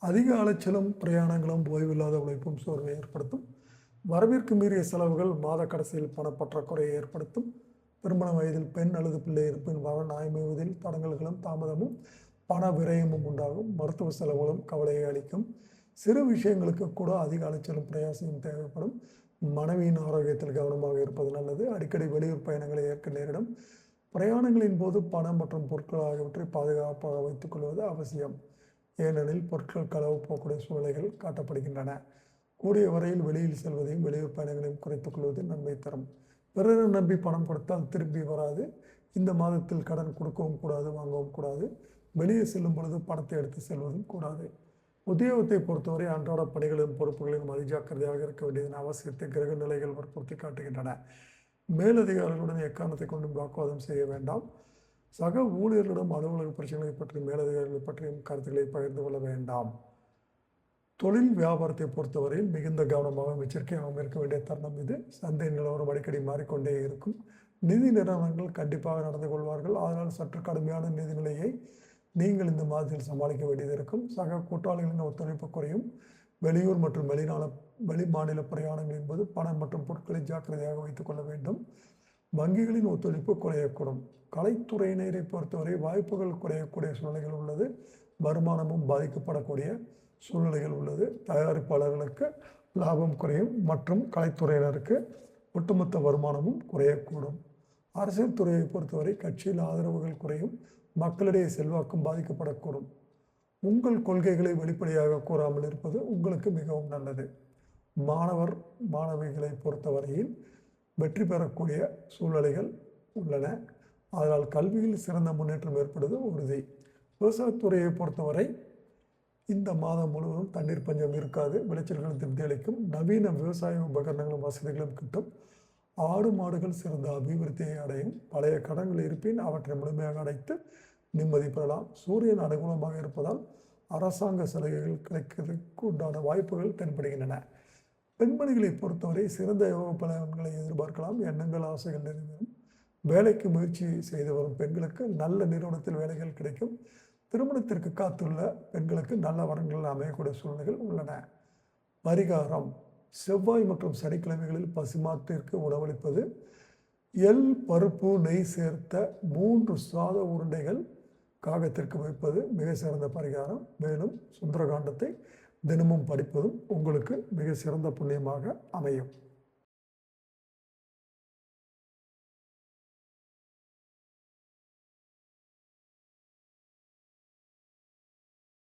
அதிக அலைச்சலும் பிரயாணங்களும் ஓய்வில்லாத உழைப்பும் சோர்வை ஏற்படுத்தும். வரவிற்கு மீறிய செலவுகள் மாத கடைசியில் பணப்பற்றாக்குறையை ஏற்படுத்தும். திருமண வயதில் பெண் அல்லது பிள்ளை இருப்பின் வரன் ஆய்வுவதில் தடங்கல்களும் தாமதமும் பண விரயமும் உண்டாகும். மருத்துவ செலவுகளும் கவலையை அளிக்கும். சிறு விஷயங்களுக்கு கூட அதிக அலைச்சலும் பிரயாசமும் தேவைப்படும். மனைவியின் ஆரோக்கியத்தில் கவனமாக இருப்பது நல்லது. அடிக்கடி வெளியூர் பயணங்களை ஏற்க நேரிடும். பிரயாணங்களின் போது பணம் மற்றும் பொருட்கள் ஆகியவற்றை பாதுகாப்பாக வைத்துக் கொள்வது அவசியம். ஏனெனில் பொருட்கள் களவு போக்கூடிய சூழ்நிலைகள் காட்டப்படுகின்றன. கூடிய வரையில் வெளியில் செல்வதையும் வெளியூர் பயணங்களையும் குறைத்துக் கொள்வது நன்மை தரும். பிறரை நம்பி பணம் கொடுத்தால் திரும்பி வராது. இந்த மாதத்தில் கடன் கொடுக்கவும் கூடாது, வாங்கவும் கூடாது. வெளியே செல்லும் பொழுது பணத்தை எடுத்து செல்வதும் கூடாது. உத்தியோகத்தை பொறுத்தவரை அன்றாட பணிகளின் பொறுப்புகளிலும் அதிஜாக்கிரதையாக இருக்க வேண்டியதன் அவசியத்தை கிரக நிலைகள் வற்புறுத்தி காட்டுகின்றன. மேலதிகாரிகளுடன் எக்காரணத்தை கொண்டும் வாக்குவாதம் செய்ய வேண்டாம். சக ஊழியர்களிடம் அலுவலக பிரச்சனைகளை பற்றியும் மேலதிகாரிகளை பற்றியும் கருத்துக்களை பகிர்ந்து கொள்ள வேண்டாம். தொழில் வியாபாரத்தை பொறுத்தவரையில் மிகுந்த கவனமாகவும் எச்சரிக்கையாகவும் இருக்க வேண்டிய தருணம் இது. சந்தை நிலவரம் அடிக்கடி மாறிக்கொண்டே இருக்கும். நிதி நிறுவனங்கள் கண்டிப்பாக நடந்து கொள்வார்கள். அதனால் சற்று கடுமையான நிதிநிலையை நீங்கள் இந்த மாதத்தில் சமாளிக்க வேண்டியது இருக்கும். சக கூட்டாளிகளின் ஒத்துழைப்பு குறையும். வெளியூர் மற்றும் வெளி மாநில பிரயாணங்களின் போது பணம் மற்றும் பொருட்களை ஜாக்கிரதையாக வைத்துக் கொள்ள வேண்டும். வங்கிகளின் ஒத்துழைப்பு குறையக்கூடும். கலைத்துறையினரை பொறுத்தவரை வாய்ப்புகள் குறையக்கூடிய சூழ்நிலைகள் உள்ளது. வருமானமும் பாதிக்கப்படக்கூடிய சூழ்நிலைகள் உள்ளது. தயாரிப்பாளர்களுக்கு லாபம் குறையும் மற்றும் கலைத்துறையினருக்கு ஒட்டுமொத்த வருமானமும் குறையக்கூடும். அரசியல் துறையை பொறுத்தவரை கட்சியில் ஆதரவுகள் குறையும். மக்களிடையே செல்வாக்கும் பாதிக்கப்படக்கூடும். உங்கள் கொள்கைகளை வெளிப்படையாக கூறாமல் இருப்பது உங்களுக்கு மிகவும் நல்லது. மாணவிகளை பொறுத்தவரையில் வெற்றி பெறக்கூடிய சூழ்நிலைகள் உள்ளன. அதனால் கல்வியில் சிறந்த முன்னேற்றம் ஏற்படுவது உறுதி. விவசாயத்துறையை பொறுத்தவரை இந்த மாதம் முழுவதும் தண்ணீர் பஞ்சம் இருக்காது. விளைச்சல்கள் திருப்தி அளிக்கும். நவீன விவசாய உபகரணங்களும் வசதிகளும் கிட்டும். ஆடு மாடுகள் சிறந்த அபிவிருத்தியை அடையும். பழைய கடன்கள் இருப்பின் அவற்றை முழுமையாக அடைத்து நிம்மதி பெறலாம். சூரியன் அனுகூலமாக இருப்பதால் அரசாங்க சலுகைகள் கிடைக்கிறதுக்கு உண்டான வாய்ப்புகள் தென்படுகின்றன. பெண்மணிகளை பொறுத்தவரை சிறந்த யோக பலன்களை எதிர்பார்க்கலாம். எண்ணங்கள் ஆசைகள் நிறைவேறும். வேலைக்கு முயற்சி செய்து வரும் பெண்களுக்கு நல்ல நிறுவனத்தில் வேலைகள் கிடைக்கும். திருமணத்திற்கு காத்துள்ள பெண்களுக்கு நல்ல வரன்கள் அமையக்கூடிய சூழ்நிலைகள் உள்ளன. பரிகாரம்: செவ்வாய் மற்றும் சனிக்கிழமைகளில் பசுமாட்டிற்கு உணவளிப்பது. எள், பருப்பு, நெய் சேர்த்த 3 சாத உருண்டைகள் காகத்திற்கு வைப்பது மிக சிறந்த பரிகாரம். மேலும் சுந்தரகாண்டத்தை தினமும் படிப்பதும் உங்களுக்கு மிக சிறந்த புண்ணியமாக அமையும்.